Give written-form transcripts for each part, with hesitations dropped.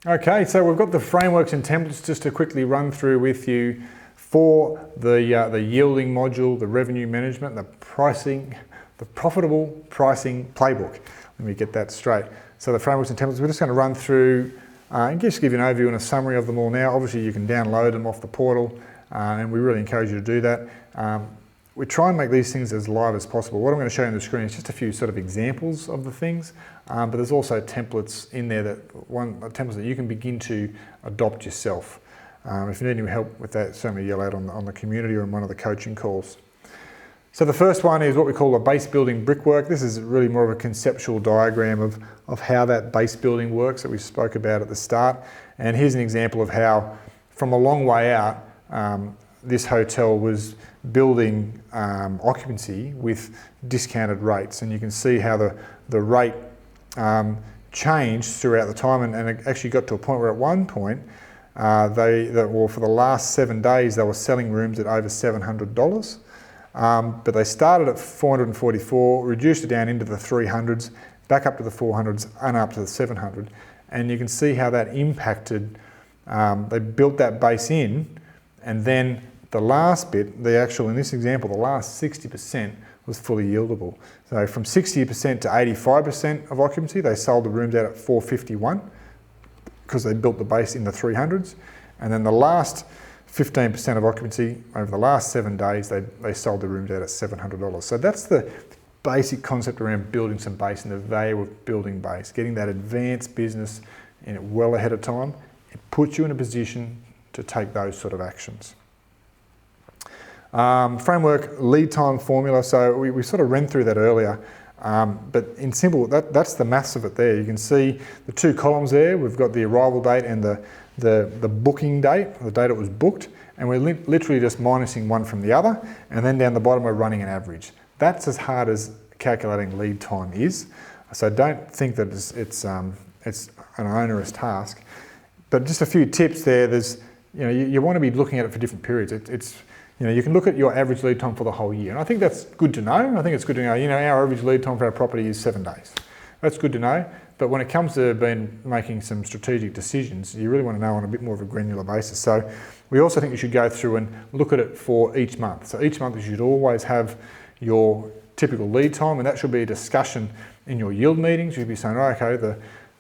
Okay, so we've got the frameworks and templates just to quickly run through with you for the yielding module, the revenue management, the pricing, the profitable pricing playbook. Let me get that straight. So the frameworks and templates, we're just going to run through and just give you an overview and a summary of them all now. Obviously you can download them off the portal and we really encourage you to do that. We try and make these things as live as possible. What I'm going to show you on the screen is just a few sort of examples of the things, but there's also templates in there templates that you can begin to adopt yourself. If you need any help with that, certainly yell out on the community or in one of the coaching calls. So the first one is what we call a base building brickwork. This is really more of a conceptual diagram of how that base building works that we spoke about at the start. And here's an example of how, from a long way out, this hotel was building occupancy with discounted rates, and you can see how the rate changed throughout the time, and it actually got to a point where at one point for the last 7 days they were selling rooms at over $700, but they started at $444, reduced it down into the 300s, back up to the 400s and up to the 700, and you can see how that impacted. They built that base in, and then the last bit, in this example, the last 60% was fully yieldable. So from 60% to 85% of occupancy, they sold the rooms out at $451 because they built the base in the 300s. And then the last 15% of occupancy over the last 7 days, they sold the rooms out at $700. So that's the basic concept around building some base and the value of building base, getting that advanced business in it well ahead of time. It puts you in a position to take those sort of actions. Framework lead time formula, so we sort of ran through that earlier, but in simple, that's the maths of it there. You can see the two columns there. We've got the arrival date and the booking date, the date it was booked, and we're literally just minusing one from the other, and then down the bottom we're running an average. That's as hard as calculating lead time is, so don't think that it's an onerous task. But just a few tips there. You want to be looking at it for different periods. You can look at your average lead time for the whole year, and I think that's good to know. I think it's good to know. Our average lead time for our property is 7 days. That's good to know. But when it comes to making some strategic decisions, you really want to know on a bit more of a granular basis. So we also think you should go through and look at it for each month. So each month you should always have your typical lead time, and that should be a discussion in your yield meetings. You'd be saying, oh, okay,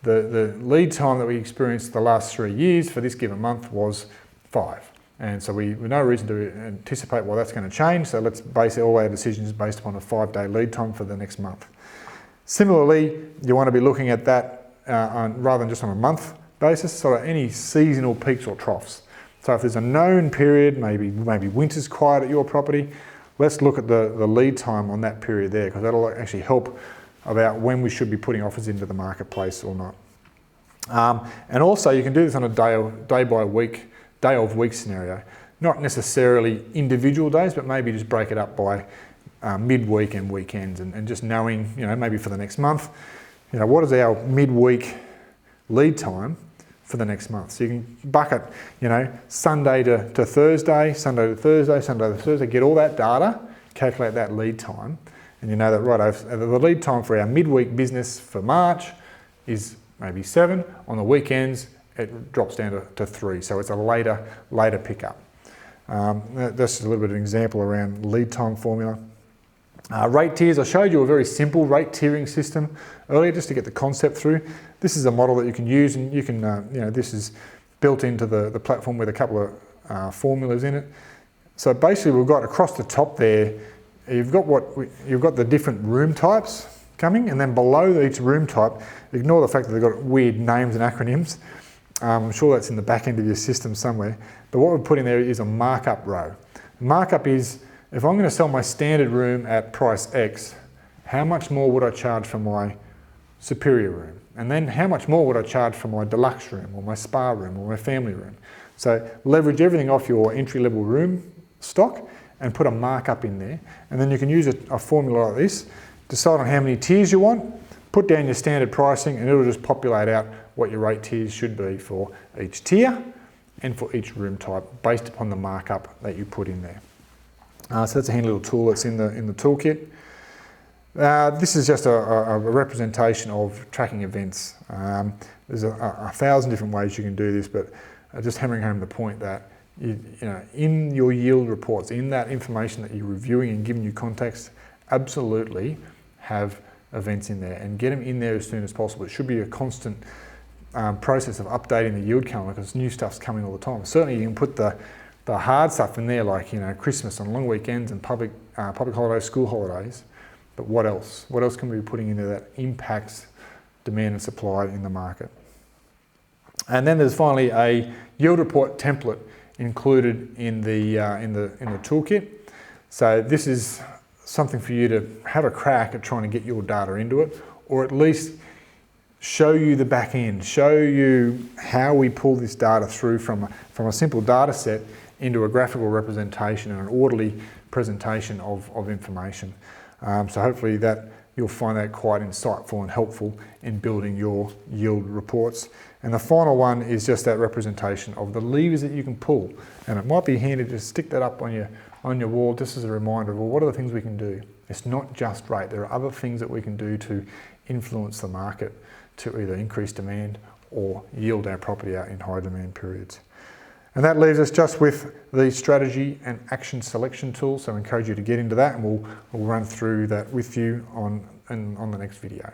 the lead time that we experienced the last 3 years for this given month was 5. And so we've no reason to anticipate why that's going to change, so let's base all our decisions based upon a 5-day lead time for the next month. Similarly, you want to be looking at that rather than just on a month basis, sort of any seasonal peaks or troughs. So if there's a known period, maybe winter's quiet at your property, let's look at the lead time on that period there, because that'll actually help about when we should be putting offers into the marketplace or not. And also you can do this on a day of week scenario, not necessarily individual days, but maybe just break it up by midweek and weekends, and just knowing, maybe for the next month, what is our midweek lead time for the next month. So you can bucket, Sunday to Thursday, Sunday to Thursday, Sunday to Thursday, get all that data, calculate that lead time, and you know that, right, the lead time for our midweek business for March is maybe 7. On the weekends, it drops down to 3, so it's a later pickup. That's just a little bit of an example around lead time formula. Rate tiers, I showed you a very simple rate tiering system earlier just to get the concept through. This is a model that you can use, and you can, this is built into the platform with a couple of formulas in it. So basically we've got across the top there, you've got the different room types coming, and then below each room type, ignore the fact that they've got weird names and acronyms. I'm sure that's in the back end of your system somewhere. But what we've put in there is a markup row. Markup is, if I'm going to sell my standard room at price X, how much more would I charge for my superior room? And then how much more would I charge for my deluxe room or my spa room or my family room? So leverage everything off your entry-level room stock and put a markup in there. And then you can use a formula like this, decide on how many tiers you want, put down your standard pricing and it'll just populate out what your rate tiers should be for each tier and for each room type based upon the markup that you put in there. So that's a handy little tool that's in the toolkit. This is just a representation of tracking events. There's a 1,000 different ways you can do this, but just hammering home the point that in your yield reports, in that information that you're reviewing and giving you context, absolutely have events in there and get them in there as soon as possible. It should be a constant process of updating the yield calendar because new stuff's coming all the time. Certainly you can put the hard stuff in there like Christmas and long weekends and public holidays, school holidays, but what else? What else can we be putting in there that impacts demand and supply in the market? And then there's finally a yield report template included in the toolkit. So this is something for you to have a crack at trying to get your data into it, or at least show you the back end, show you how we pull this data through from a simple data set into a graphical representation and an orderly presentation of information. So hopefully that you'll find that quite insightful and helpful in building your yield reports. And the final one is just that representation of the levers that you can pull. And it might be handy to stick that up on your wall just as a reminder of, well, what are the things we can do? It's not just rate. There are other things that we can do to influence the market to either increase demand or yield our property out in high demand periods. And that leaves us just with the strategy and action selection tool. So I encourage you to get into that and we'll run through that with you on the next video.